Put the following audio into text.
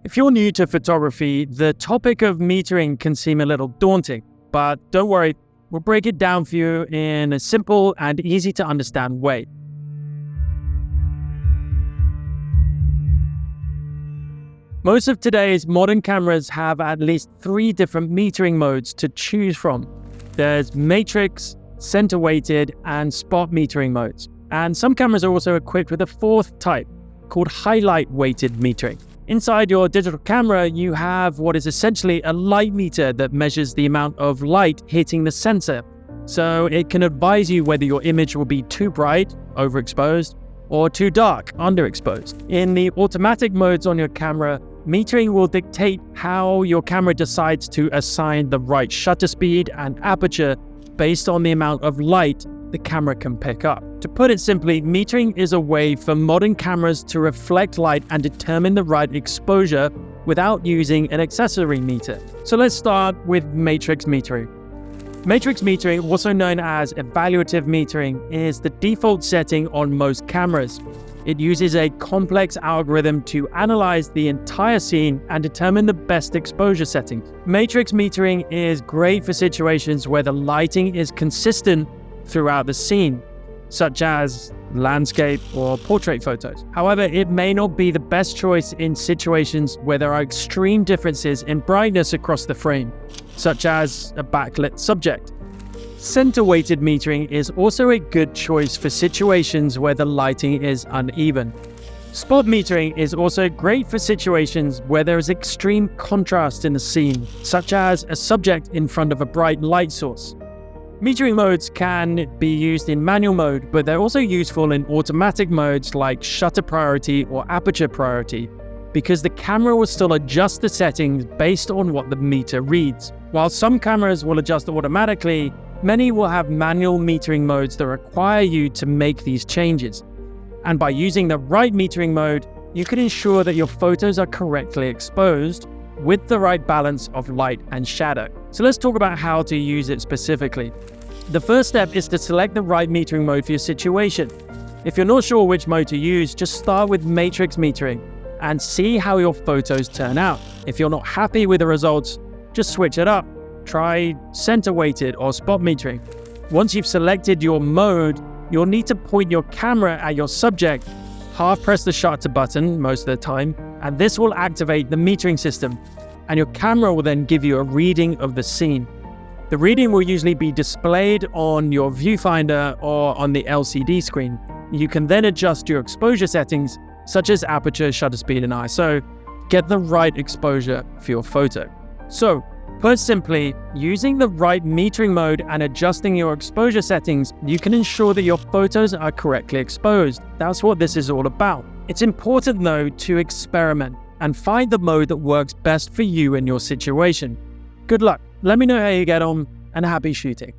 If you're new to photography, the topic of metering can seem a little daunting, but don't worry, we'll break it down for you in a simple and easy to understand way. Most of today's modern cameras have at least 3 different metering modes to choose from. There's matrix, center weighted, and spot metering modes. And some cameras are also equipped with a 4th type called highlight weighted metering. Inside your digital camera, you have what is essentially a light meter that measures the amount of light hitting the sensor. So it can advise you whether your image will be too bright, overexposed, or too dark, underexposed. In the automatic modes on your camera, metering will dictate how your camera decides to assign the right shutter speed and aperture based on the amount of light the camera can pick up. To put it simply, metering is a way for modern cameras to reflect light and determine the right exposure without using an accessory meter. So let's start with matrix metering. Matrix metering, also known as evaluative metering, is the default setting on most cameras. It uses a complex algorithm to analyze the entire scene and determine the best exposure settings. Matrix metering is great for situations where the lighting is consistent throughout the scene, such as landscape or portrait photos. However, it may not be the best choice in situations where there are extreme differences in brightness across the frame, such as a backlit subject. Center-weighted metering is also a good choice for situations where the lighting is uneven. Spot metering is also great for situations where there is extreme contrast in the scene, such as a subject in front of a bright light source. Metering modes can be used in manual mode, but they're also useful in automatic modes like shutter priority or aperture priority, because the camera will still adjust the settings based on what the meter reads. While some cameras will adjust automatically, many will have manual metering modes that require you to make these changes. And by using the right metering mode, you can ensure that your photos are correctly exposed with the right balance of light and shadow. So let's talk about how to use it specifically. The first step is to select the right metering mode for your situation. If you're not sure which mode to use, just start with matrix metering and see how your photos turn out. If you're not happy with the results, just switch it up. Try center weighted or spot metering. Once you've selected your mode, you'll need to point your camera at your subject, half press the shutter button most of the time, and this will activate the metering system, and your camera will then give you a reading of the scene. The reading will usually be displayed on your viewfinder or on the LCD screen. You can then adjust your exposure settings, such as aperture, shutter speed, and ISO, get the right exposure for your photo. So, put simply, using the right metering mode and adjusting your exposure settings, you can ensure that your photos are correctly exposed. That's what this is all about. It's important though to experiment and find the mode that works best for you and your situation. Good luck. Let me know how you get on, and happy shooting.